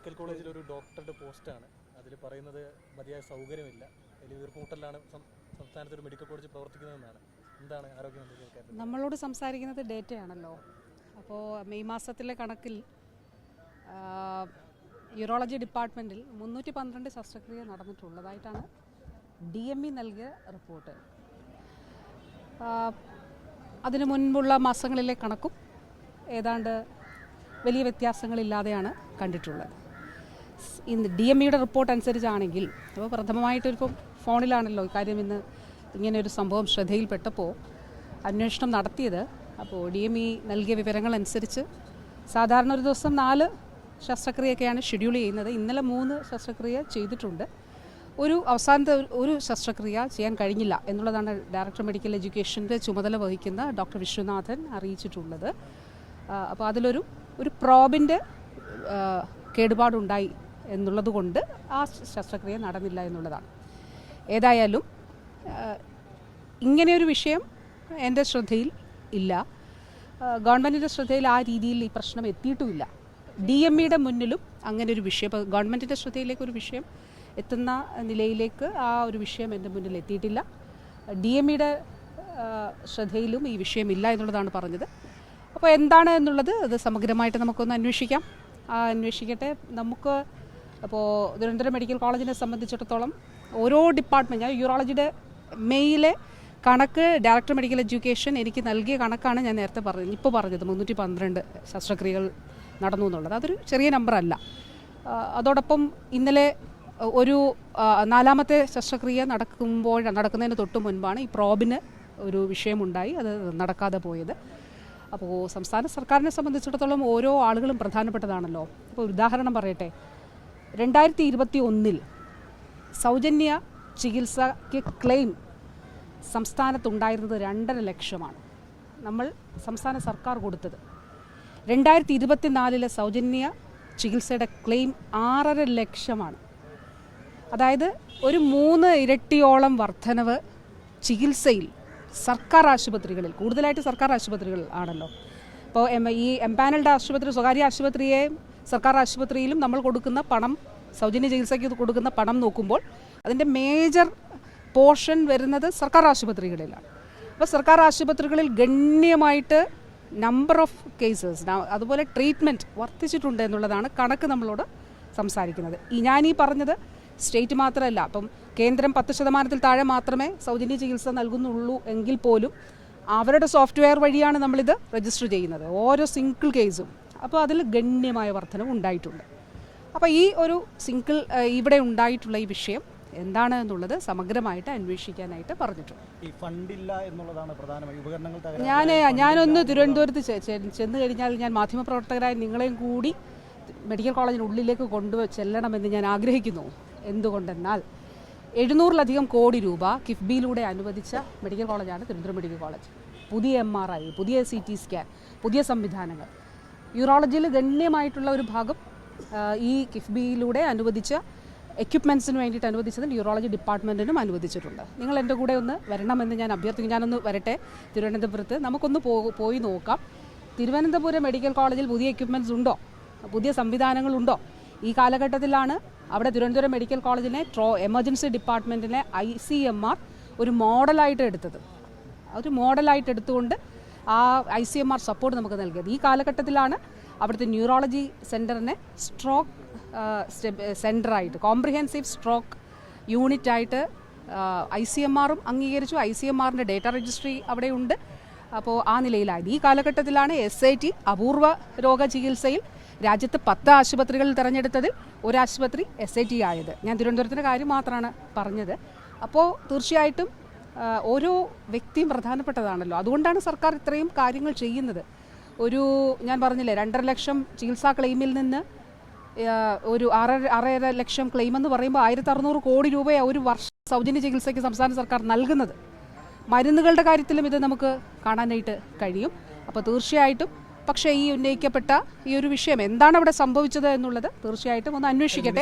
Medical കോളേജിൽ ഒരു ഡോക്ടറുടെ പോസ്റ്റാണ്. അതിൽ പറയുന്നത് മതിയായ സൗകര്യമില്ല, വലിയ വീർപ്പുമുട്ടലാണ് സംസ്ഥാനത്ത് ഒരു മെഡിക്കൽ കോളേജ് പ്രവർത്തിക്കുന്നതെന്നാണ്. എന്താണ് ആരോഗ്യമന്ത്രി? നമ്മളോട് സംസാരിക്കുന്നത് ഡേറ്റയാണല്ലോ. അപ്പോൾ മെയ് മാസത്തിലെ കണക്കിൽ യൂറോളജി ഡിപ്പാർട്ട്മെൻറ്റിൽ 312 ശസ്ത്രക്രിയ നടന്നിട്ടുള്ളതായിട്ടാണ് DME നൽകിയ റിപ്പോർട്ട്. അതിനു മുൻപുള്ള മാസങ്ങളിലെ കണക്കും ഏതാണ്ട് വലിയ വ്യത്യാസങ്ങളില്ലാതെയാണ് കണ്ടിട്ടുള്ളത്. ഇന്ന് DMEയുടെ റിപ്പോർട്ട് അനുസരിച്ചാണെങ്കിൽ, അപ്പോൾ പ്രഥമമായിട്ടൊരു ഫോണിലാണല്ലോ ഇക്കാര്യം ഇന്ന് ഇങ്ങനെ ഒരു സംഭവം ശ്രദ്ധയിൽപ്പെട്ടപ്പോൾ അന്വേഷണം നടത്തിയത്. അപ്പോൾ DME നൽകിയ വിവരങ്ങളനുസരിച്ച് സാധാരണ ഒരു ദിവസം 4 ശസ്ത്രക്രിയയൊക്കെയാണ് ഷെഡ്യൂൾ ചെയ്യുന്നത്. ഇന്നലെ 3 ശസ്ത്രക്രിയ ചെയ്തിട്ടുണ്ട്. അവസാനത്തെ ഒരു ശസ്ത്രക്രിയ ചെയ്യാൻ കഴിഞ്ഞില്ല എന്നുള്ളതാണ് ഡയറക്ടർ മെഡിക്കൽ എഡ്യൂക്കേഷൻ്റെ ചുമതല വഹിക്കുന്ന ഡോക്ടർ വിശ്വനാഥൻ അറിയിച്ചിട്ടുള്ളത്. അപ്പോൾ അതിലൊരു പ്രോബിൻ്റെ കേടുപാടുണ്ടായി എന്നുള്ളത് കൊണ്ട് ആ ശസ്ത്രക്രിയ നടന്നില്ല എന്നുള്ളതാണ്. ഏതായാലും ഇങ്ങനെയൊരു വിഷയം എൻ്റെ ശ്രദ്ധയിൽ ഇല്ല, ഗവൺമെൻറ്റിൻ്റെ ശ്രദ്ധയിൽ ആ രീതിയിൽ ഈ പ്രശ്നം എത്തിയിട്ടുമില്ല. DMEയുടെ മുന്നിലും അങ്ങനെ ഒരു വിഷയം, ഇപ്പോൾ ഗവൺമെൻറ്റിൻ്റെ ശ്രദ്ധയിലേക്ക് ഒരു വിഷയം എത്തുന്ന നിലയിലേക്ക് ആ ഒരു വിഷയം എൻ്റെ മുന്നിൽ എത്തിയിട്ടില്ല. DMEയുടെ ശ്രദ്ധയിലും ഈ വിഷയമില്ല എന്നുള്ളതാണ് പറഞ്ഞത്. അപ്പോൾ എന്താണ് എന്നുള്ളത് അത് സമഗ്രമായിട്ട് നമുക്കൊന്ന് അന്വേഷിക്കാം. അന്വേഷിക്കട്ടെ. നമുക്ക് അപ്പോൾ തിരുവനന്തപുരം മെഡിക്കൽ കോളേജിനെ സംബന്ധിച്ചിടത്തോളം ഓരോ ഡിപ്പാർട്ട്മെൻറ്റ്, ഞാൻ യൂറോളജിയുടെ മെയിലെ കണക്ക് ഡയറക്ടർ മെഡിക്കൽ എഡ്യൂക്കേഷൻ എനിക്ക് നൽകിയ കണക്കാണ് ഞാൻ നേരത്തെ ഇപ്പോൾ പറഞ്ഞത്. 312 ശസ്ത്രക്രിയകൾ നടന്നു എന്നുള്ളത് അതൊരു ചെറിയ നമ്പറല്ല. അതോടൊപ്പം ഇന്നലെ ഒരു 4ാമത്തെ ശസ്ത്രക്രിയ നടക്കുന്നതിന് തൊട്ട് മുൻപാണ് ഈ പ്രോബിന് ഒരു വിഷയമുണ്ടായി, അത് നടക്കാതെ പോയത്. അപ്പോൾ സംസ്ഥാന സർക്കാരിനെ സംബന്ധിച്ചിടത്തോളം ഓരോ ആളുകളും പ്രധാനപ്പെട്ടതാണല്ലോ. ഇപ്പോൾ ഉദാഹരണം പറയട്ടെ, 2021 സൗജന്യ ചികിത്സയ്ക്ക് ക്ലെയിം സംസ്ഥാനത്തുണ്ടായിരുന്നത് 2.5 ലക്ഷമാണ് നമ്മൾ സംസ്ഥാന സർക്കാർ കൊടുത്തത്. 2024 സൗജന്യ ചികിത്സയുടെ ക്ലെയിം 6.5 ലക്ഷമാണ്. അതായത് ഒരു 3 ഇരട്ടിയോളം വർധനവ് ചികിത്സയിൽ സർക്കാർ ആശുപത്രികളിൽ, കൂടുതലായിട്ട് സർക്കാർ ആശുപത്രികൾ ആണല്ലോ. ഇപ്പോൾ ഈ എംപാനൽഡ് ആശുപത്രി, സ്വകാര്യ ആശുപത്രിയെയും സർക്കാർ ആശുപത്രിയിലും നമ്മൾ കൊടുക്കുന്ന പണം, സൗജന്യ ചികിത്സയ്ക്ക് കൊടുക്കുന്ന പണം നോക്കുമ്പോൾ അതിൻ്റെ മേജർ പോർഷൻ വരുന്നത് സർക്കാർ ആശുപത്രികളിലാണ്. അപ്പോൾ സർക്കാർ ആശുപത്രികളിൽ ഗണ്യമായിട്ട് നമ്പർ ഓഫ് കേസസ്, അതുപോലെ ട്രീറ്റ്മെൻറ്റ് വർദ്ധിച്ചിട്ടുണ്ട് എന്നുള്ളതാണ് കണക്ക് നമ്മളോട് സംസാരിക്കുന്നത്. ഞാനീ പറഞ്ഞത് സ്റ്റേറ്റ് മാത്രമല്ല, അപ്പം കേന്ദ്രം 10% താഴെ മാത്രമേ സൗജന്യ ചികിത്സ നൽകുന്നുള്ളൂ എങ്കിൽ പോലും അവരുടെ സോഫ്റ്റ്വെയർ വഴിയാണ് നമ്മളിത് രജിസ്റ്റർ ചെയ്യുന്നത്, ഓരോ സിംഗിൾ കേസും. അപ്പോൾ അതിൽ ഗണ്യമായ വർധനവ് ഉണ്ടായിട്ടുണ്ട്. അപ്പോൾ ഈ ഒരു ഇവിടെ ഉണ്ടായിട്ടുള്ള ഈ വിഷയം എന്താണ് എന്നുള്ളത് സമഗ്രമായിട്ട് അന്വേഷിക്കാനായിട്ട് പറഞ്ഞിട്ടുണ്ട്. ഈ ഫണ്ടില്ല എന്നുള്ളതാണ് പ്രധാനമായി. ഉപകരണങ്ങൾ ഞാനൊന്ന് തിരുവനന്തപുരത്ത് ചെന്ന് കഴിഞ്ഞാൽ ഞാൻ മാധ്യമപ്രവർത്തകരായ നിങ്ങളെയും കൂടി മെഡിക്കൽ കോളേജിനുള്ളിലേക്ക് ചെല്ലണമെന്ന് ഞാൻ ആഗ്രഹിക്കുന്നു. എന്തുകൊണ്ടെന്നാൽ 700-ലധികം കോടി രൂപ കിഫ്ബിയിലൂടെ അനുവദിച്ച മെഡിക്കൽ കോളേജാണ് തിരുവനന്തപുരം മെഡിക്കൽ കോളേജ്. പുതിയ MRI, പുതിയ CT സ്കാൻ, പുതിയ സംവിധാനങ്ങൾ, യൂറോളജിയിൽ ഗണ്യമായിട്ടുള്ള ഒരു ഭാഗം ഈ കിഫ്ബിയിലൂടെ അനുവദിച്ച എക്യുപ്മെൻറ്റ്സിന് വേണ്ടിയിട്ട് അനുവദിച്ചത് യൂറോളജി ഡിപ്പാർട്ട്മെൻറ്റിനും അനുവദിച്ചിട്ടുണ്ട്. നിങ്ങൾ എൻ്റെ കൂടെ ഒന്ന് വരണമെന്ന് ഞാൻ അഭ്യർത്ഥിക്കും. ഞാനൊന്ന് വരട്ടെ തിരുവനന്തപുരത്ത്, നമുക്കൊന്ന് പോയി നോക്കാം. തിരുവനന്തപുരം മെഡിക്കൽ കോളേജിൽ പുതിയ എക്യുപ്മെൻറ്റ്സ് ഉണ്ടോ, പുതിയ സംവിധാനങ്ങളുണ്ടോ? ഈ കാലഘട്ടത്തിലാണ് അവിടെ തിരുവനന്തപുരം മെഡിക്കൽ കോളേജിനെ എമർജൻസി ഡിപ്പാർട്ട്മെൻറ്റിനെ ICMR ഒരു മോഡലായിട്ട് എടുത്തത്. ഒരു മോഡലായിട്ട് എടുത്തുകൊണ്ട് ആ ICMR സപ്പോർട്ട് നമുക്ക് നൽകിയത്. ഈ കാലഘട്ടത്തിലാണ് അവിടുത്തെ ന്യൂറോളജി സെൻറ്ററിനെ സ്ട്രോക്ക് സെൻറ്ററായിട്ട്, കോംപ്രിഹെൻസീവ് സ്ട്രോക്ക് യൂണിറ്റായിട്ട് ICMRും അംഗീകരിച്ചു. ICMRൻ്റെ ഡേറ്റ രജിസ്ട്രി അവിടെയുണ്ട്. അപ്പോൾ ആ നിലയിലായി. ഈ കാലഘട്ടത്തിലാണ് SIT അപൂർവ രോഗ ചികിത്സയിൽ രാജ്യത്ത് 10 ആശുപത്രികളിൽ തിരഞ്ഞെടുത്തതിൽ ഒരു ആശുപത്രി SIT ആയത്. ഞാൻ തിരുവനന്തപുരത്തിൻ്റെ കാര്യം മാത്രമാണ് പറഞ്ഞത്. അപ്പോൾ തീർച്ചയായിട്ടും ഓരോ വ്യക്തിയും പ്രധാനപ്പെട്ടതാണല്ലോ. അതുകൊണ്ടാണ് സർക്കാർ ഇത്രയും കാര്യങ്ങൾ ചെയ്യുന്നത്. ഞാൻ പറഞ്ഞില്ലേ, 2.5 ലക്ഷം ചികിത്സാ ക്ലെയിമിൽ നിന്ന് ഒരു 6.5 ലക്ഷം ക്ലെയിം എന്ന് പറയുമ്പോൾ 1600 കോടി രൂപയാണ് ഒരു വർഷം സൗജന്യ ചികിത്സയ്ക്ക് സംസ്ഥാന സർക്കാർ നൽകുന്നത്. മരുന്നുകളുടെ കാര്യത്തിലും ഇത് നമുക്ക് കാണാനായിട്ട് കഴിയും. അപ്പോൾ തീർച്ചയായിട്ടും പക്ഷേ ഈ ഉന്നയിക്കപ്പെട്ട ഈ ഒരു വിഷയം എന്താണ് അവിടെ സംഭവിച്ചത് എന്നുള്ളത് തീർച്ചയായിട്ടും ഒന്ന് അന്വേഷിക്കട്ടെ.